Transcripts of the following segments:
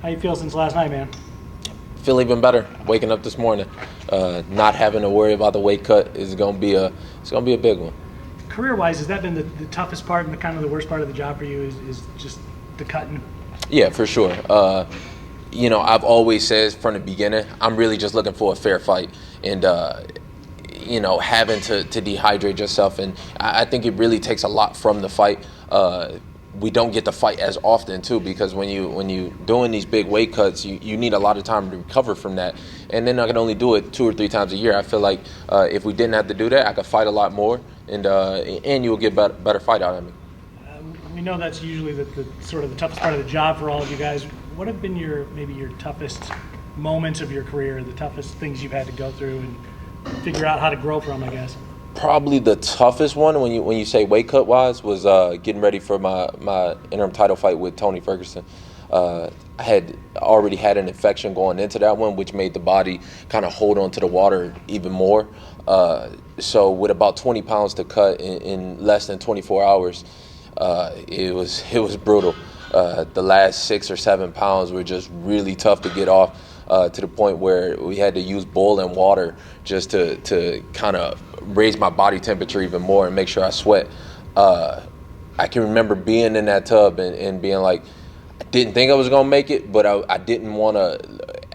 How you feel since last night, man? Feel even better. Waking up this morning, not having to worry about the weight cut is gonna be a big one. Career-wise, has that been the toughest part and the kind of the worst part of the job for you? Is just the cutting? Yeah, for sure. I've always said from the beginning, I'm really just looking for a fair fight, and having to dehydrate yourself, and I think it really takes a lot from the fight. We don't get to fight as often too, because when you doing these big weight cuts, you need a lot of time to recover from that, and then I can only do it 2 or 3 times a year. I feel like if we didn't have to do that, I could fight a lot more, and you'll get better fight out of me. We know that's usually the sort of the toughest part of the job for all of you guys. What have been your toughest moments of your career, the toughest things you've had to go through and figure out how to grow from, I guess? Probably the toughest one when you say weight cut wise was getting ready for my interim title fight with Tony Ferguson. I had already had an infection going into that one, which made the body kind of hold on to the water even more. So with about 20 pounds to cut in less than 24 hours, it was brutal. The last 6 or 7 pounds were just really tough to get off, to the point where we had to use boiling water just to kind of raise my body temperature even more and make sure I sweat. I can remember being in that tub and being like, I didn't think I was going to make it, but I didn't want to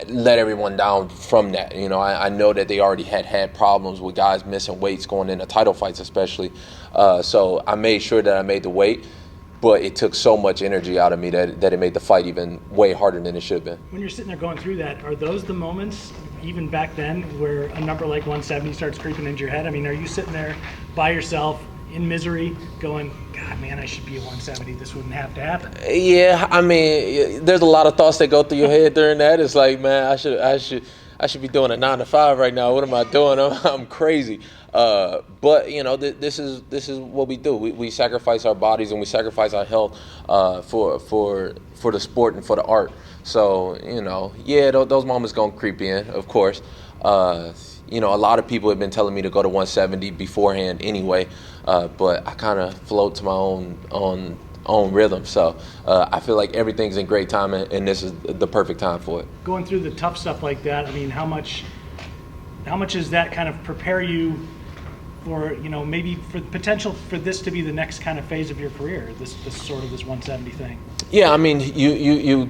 let everyone down from that. I know that they already had problems with guys missing weights going into title fights especially. So I made sure that I made the weight, but it took so much energy out of me that it made the fight even way harder than it should have been. When you're sitting there going through that, are those the moments, even back then, where a number like 170 starts creeping into your head? I mean, are you sitting there by yourself in misery going, God, man, I should be at 170. This wouldn't have to happen. Yeah, I mean, there's a lot of thoughts that go through your head during that. It's like, man, I should be doing a 9 to 5 right now. What am I doing? I'm crazy. But this is what we do. We sacrifice our bodies and we sacrifice our health for the sport and for the art. So those moments gonna creep in, of course. A lot of people have been telling me to go to 170 beforehand anyway, but I kind of float to my own rhythm. So I feel like everything's in great time, and this is the perfect time for it. Going through the tough stuff like that, I mean, how much does that kind of prepare you for, maybe for the potential for this to be the next kind of phase of your career, this 170 thing? Yeah, I mean, you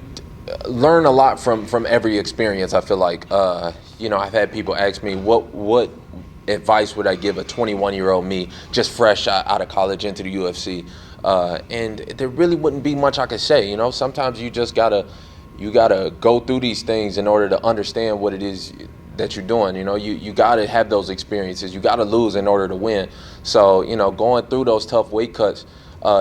learn a lot from every experience. I feel like I've had people ask me what advice would I give a 21-year-old me just fresh out of college into the UFC, and there really wouldn't be much I could say. Sometimes you just gotta go through these things in order to understand what it is that you're doing. You gotta have those experiences. You gotta lose in order to win. So going through those tough weight cuts,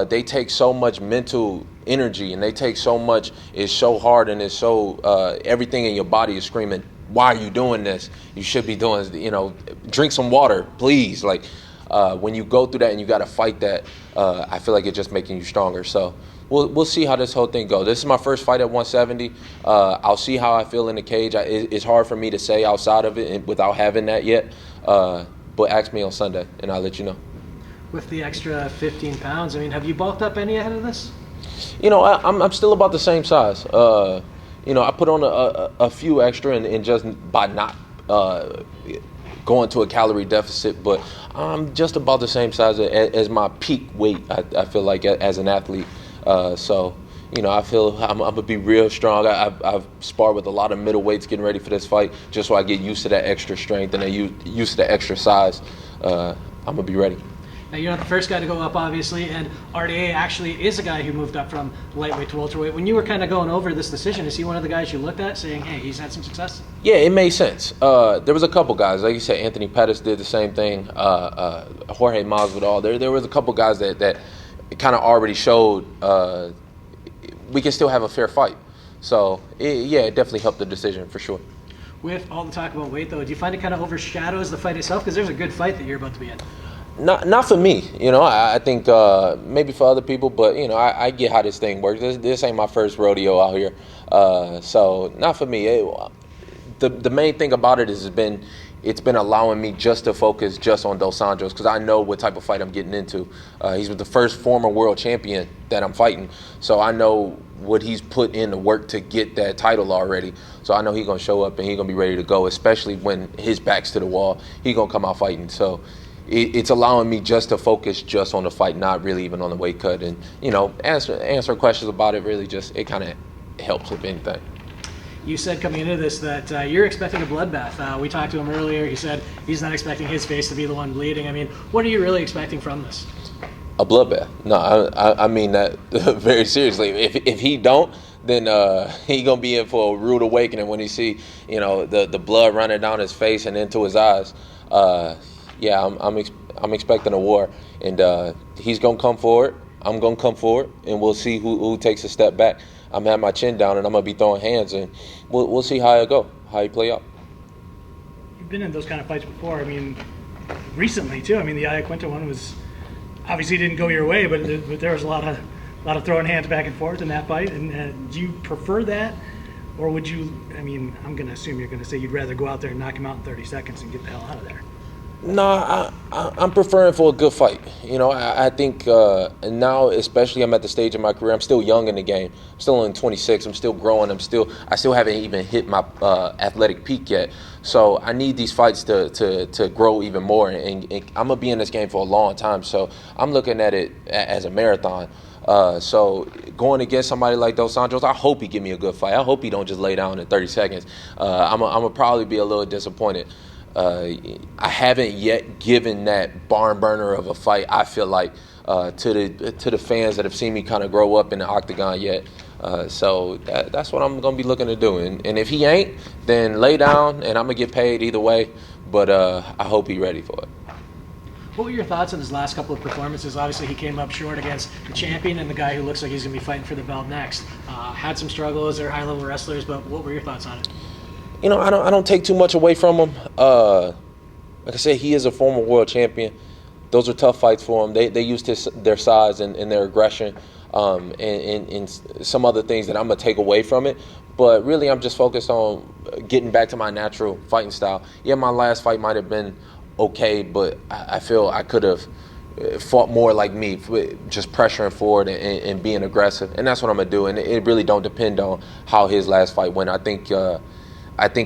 they take so much mental energy, and they take so much. It's so hard, and it's so everything in your body is screaming, why are you doing this? You should be doing, drink some water, please. Like when you go through that and you got to fight that, I feel like it's just making you stronger. So we'll see how this whole thing goes. This is my first fight at 170. I'll see how I feel in the cage. It's hard for me to say outside of it without having that yet. But ask me on Sunday, and I'll let you know. With the extra 15 pounds, I mean, have you bulked up any ahead of this? I'm still about the same size. I put on a few extra and just by not going to a calorie deficit, but I'm just about the same size as my peak weight, I feel like, as an athlete. So I feel I'm going to be real strong. I've sparred with a lot of middleweights getting ready for this fight, just so I get used to that extra strength and used to the extra size. I'm going to be ready. Now, you're not the first guy to go up, obviously, and RDA actually is a guy who moved up from lightweight to welterweight. When you were kind of going over this decision, is he one of the guys you looked at saying, hey, he's had some success? Yeah, it made sense. There was a couple guys. Like you said, Anthony Pettis did the same thing. Jorge Masvidal. There was a couple guys that kind of already showed we can still have a fair fight. So, it definitely helped the decision for sure. With all the talk about weight, though, do you find it kind of overshadows the fight itself? Because there's a good fight that you're about to be in. Not for me, I think maybe for other people, but I get how this thing works. This ain't my first rodeo out here, so not for me. The main thing about it has been it's been allowing me just to focus just on Dos Anjos because I know what type of fight I'm getting into. He's the first former world champion that I'm fighting, so I know what he's put in the work to get that title already. So I know he's going to show up and he's going to be ready to go, especially when his back's to the wall. He's going to come out fighting. So it's allowing me just to focus just on the fight, not really even on the weight cut. And, answer questions about it really just, it kind of helps, if anything. You said coming into this that you're expecting a bloodbath. We talked to him earlier. He said he's not expecting his face to be the one bleeding. I mean, what are you really expecting from this? A bloodbath. No, I mean that very seriously. If he don't, then he gonna be in for a rude awakening when he see the blood running down his face and into his eyes. I'm expecting a war, and he's gonna come forward. I'm gonna come forward, and we'll see who takes a step back. I'm gonna have my chin down, and I'm gonna be throwing hands, and we'll see how it go, how he play out. You've been in those kind of fights before. I mean, recently too. I mean, the Iaquinta one was obviously didn't go your way, but there was a lot of throwing hands back and forth in that fight. And do you prefer that, or would you? I mean, I'm gonna assume you're gonna say you'd rather go out there and knock him out in 30 seconds and get the hell out of there. No, I'm preferring for a good fight. I think now, especially I'm at the stage of my career, I'm still young in the game. I'm still only 26. I'm still growing. I still haven't even hit my athletic peak yet. So I need these fights to grow even more. And I'm going to be in this game for a long time. So I'm looking at it as a marathon. So going against somebody like Dos Anjos, I hope he give me a good fight. I hope he don't just lay down in 30 seconds. I'm going to probably be a little disappointed. I haven't yet given that barn burner of a fight, I feel like, to the fans that have seen me kind of grow up in the octagon yet. So that's what I'm going to be looking to do. And if he ain't, then lay down, and I'm going to get paid either way. But I hope he's ready for it. What were your thoughts on his last couple of performances? Obviously, he came up short against the champion and the guy who looks like he's going to be fighting for the belt next. Had some struggles. They're high-level wrestlers, but what were your thoughts on it? I don't take too much away from him. Like I said, he is a former world champion. Those are tough fights for him. They used their size and their aggression and some other things that I'm going to take away from it. But really, I'm just focused on getting back to my natural fighting style. Yeah, my last fight might have been okay, but I feel I could have fought more like me, just pressuring forward and being aggressive. And that's what I'm going to do. And it really don't depend on how his last fight went. I think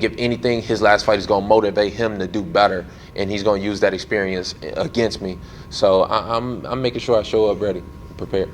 if anything, his last fight is going to motivate him to do better, and he's going to use that experience against me. So I'm making sure I show up ready, prepared.